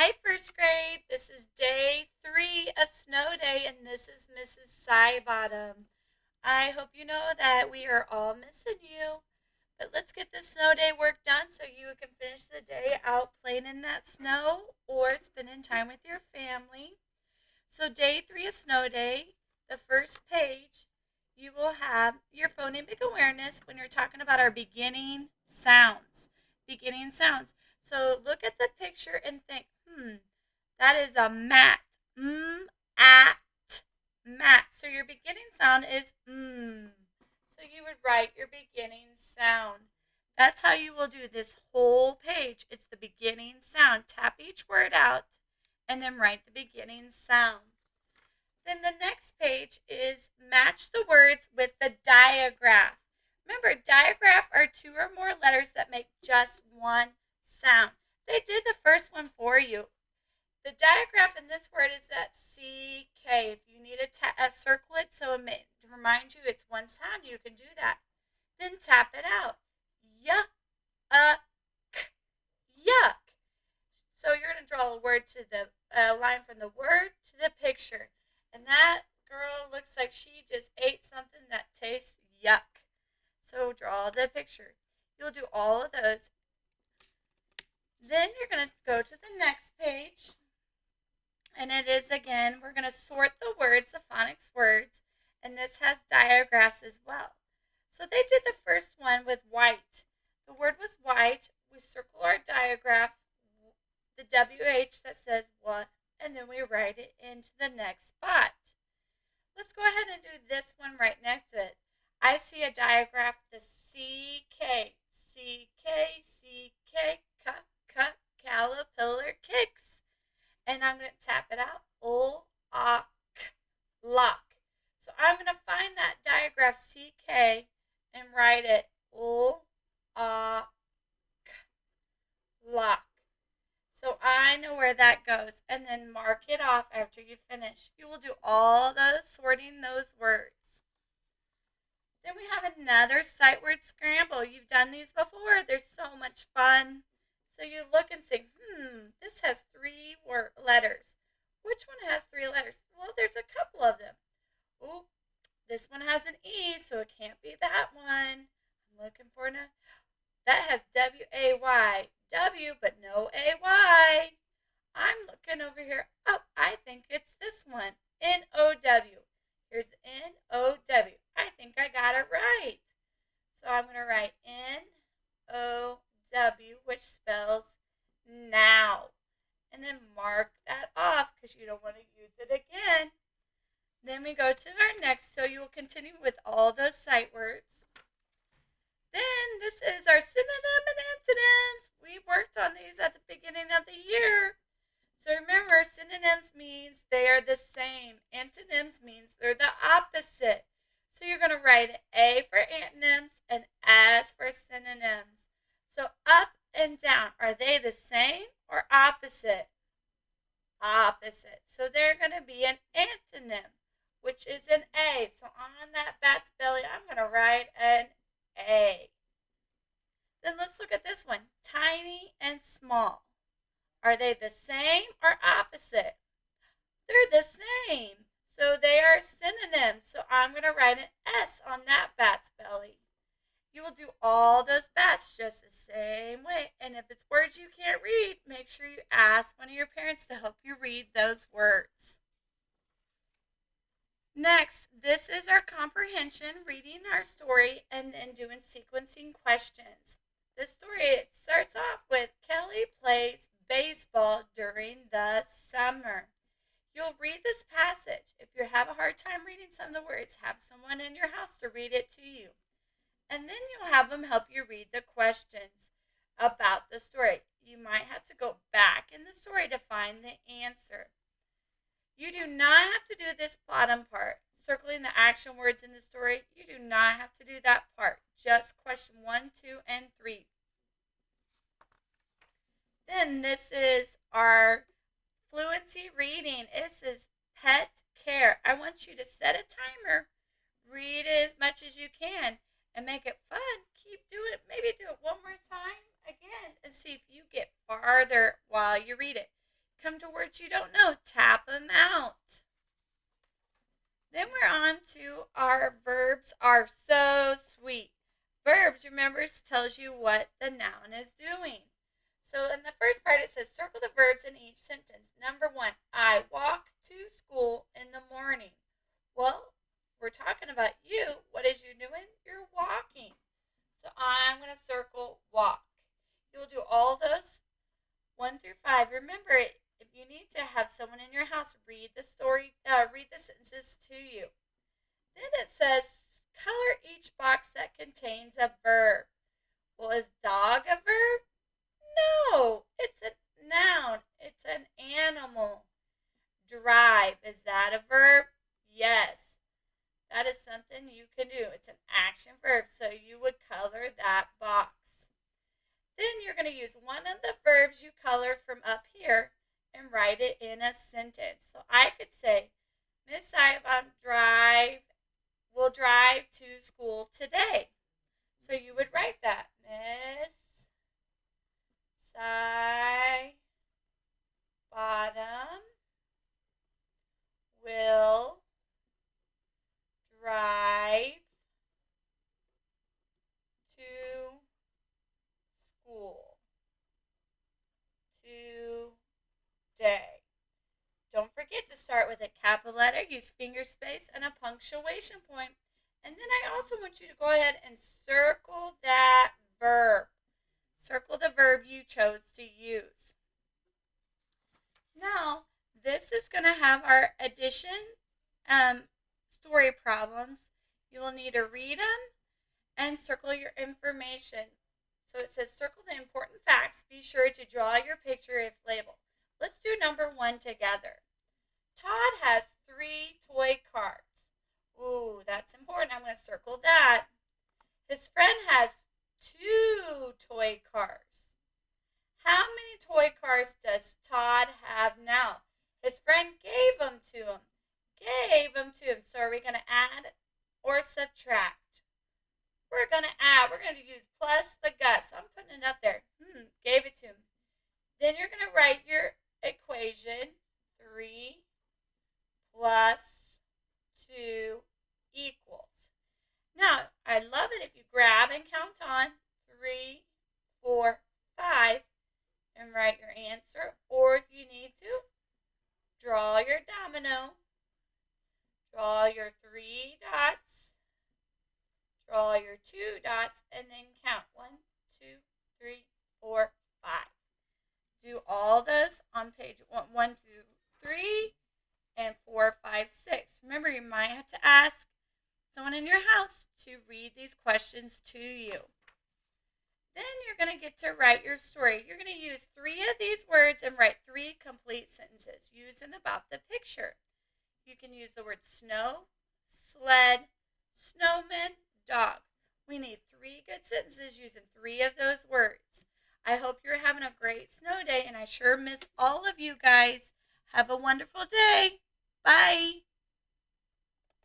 Hi, first grade. This is day 3 of snow day, and this is Mrs. Bottom. I hope you know that we are all missing you. But let's get this snow day work done so you can finish the day out playing in that snow or spending time with your family. So, day 3 of snow day, the first page, you will have your phonemic awareness when you're talking about our beginning sounds. Beginning sounds. So, look at the picture and think, that is a mat. At, mat. So your beginning sound is So you would write your beginning sound. That's how you will do this whole page. It's the beginning sound. Tap each word out and then write the beginning sound. Then the next page is match the words with the diagraph. Remember, diagraph are 2 or more letters that make just one sound. They did the first one for you. The diagraph in this word is that CK. If you need to circle it so it to remind you it's one sound, you can do that. Then tap it out. Yuck. Yuck. So you're going to draw a word to the line from the word to the picture. And that girl looks like she just ate something that tastes yuck. So draw the picture. You'll do all of those. Then you're going to go to the next page. And it is, again, we're going to sort the words, the phonics words. And this has diagraphs as well. So they did the first one with white. The word was white. We circle our diagraph, the WH that says what, and then we write it into the next spot. Let's go ahead and do this one right next to it. I see a diagraph, the CK, caterpillar kicks. And I'm going to tap it out, lock. So I'm going to find that diagraph CK and write it, lock. So I know where that goes, and then mark it off after you finish. You will do all those sorting those words. Then we have another sight word scramble. You've done these before. They're so much fun. So you look and say, this has 3 letters. Which one has 3 letters? Well, there's a couple of them. Oh, this one has an E, so it can't be that one. I'm looking for another. That has W-A-Y. W, but no A-Y. I'm looking over here. Oh, I think it's this one. N-O-W. Here's the N-O-W. I think I got it right. So I'm going to write N-O-W, which spells now. And then mark that off because you don't want to use it again. Then we go to our next, so you will continue with all those sight words. Then this is our synonym and antonyms. We worked on these at the beginning of the year. So remember, synonyms means they are the same. Antonyms means they're the opposite. So you're going to write A for antonyms and S for synonyms. So up and down, are they the same or opposite? Opposite. So they're going to be an antonym, which is an A. So on that bat's belly, I'm going to write an A. Then let's look at this one. Tiny and small. Are they the same or opposite? They're the same. So they are synonyms. So I'm going to write an S on that bat's belly. You will do all those bats just the same way. And if it's words you can't read, make sure you ask one of your parents to help you read those words. Next, this is our comprehension, reading our story, and then doing sequencing questions. This story, it starts off with Kelly plays baseball during the summer. You'll read this passage. If you have a hard time reading some of the words, have someone in your house to read it to you. And then you'll have them help you read the questions about the story. You might have to go back in the story to find the answer. You do not have to do this bottom part, circling the action words in the story. You do not have to do that part. Just question 1, 2, and 3. Then this is our Fluency Reading. This is pet care. I want you to set a timer. Read it as much as you can and make it fun. Keep doing it. Maybe do it one more time again and see if you get farther while you read it. come to words you don't know, tap them out. Then we're on to our verbs are so sweet. Verbs, remember, tells you what the noun is doing. So in the first part, it says circle the verbs in each sentence. Number 1, I walk to school in the morning. Well, we're talking about you. What is you doing? You're walking. So I'm going to circle walk. You'll do all those 1 through 5. Remember, if you need to have someone in your house read the sentences to you. Then it says color each box that contains a verb. Well, is dog a verb? No, it's a noun. It's an animal. Drive, is that a verb? Yes. That is something you can do. It's an action verb, so you would color that box. Then you're going to use one of the verbs you colored from up here and write it in a sentence. So I could say, Miss Saibon will drive to school today. So you would write that. Miss Saibon will drive to school today. Don't forget to start with a capital letter, use finger space, and a punctuation point. And then I also want you to go ahead and circle that verb. Circle the verb you chose to use. Now, this is going to have our addition story problems. You will need to read them and circle your information. So it says circle the important facts. Be sure to draw your picture if labeled. Let's do number 1 together. Todd has 3 toy cars. Ooh, that's important. I'm going to circle that. His friend has 2 toy cars. How many toy cars does Todd have now? His friend gave them to him. So are we going to add or subtract? We're going to add. We're going to use plus the gut. So I'm putting it up there. Gave it to him. Then you're going to write your equation. 3 plus 2 equals. Now, I love it if you grab and count on 3, 4, 5 and write your answer. Or if you need to, draw your domino. Draw your 3 dots. Draw your 2 dots and then count 1, 2, 3, 4, 5. Do all those on page 1, 2, 3, and 4, 5, 6. Remember, you might have to ask someone in your house to read these questions to you. Then you're going to get to write your story. You're going to use 3 of these words and write 3 complete sentences using about the picture. You can use the word snow, sled, snowman, dog. We need 3 good sentences using 3 of those words. I hope you're having a great snow day, and I sure miss all of you guys. Have a wonderful day. Bye.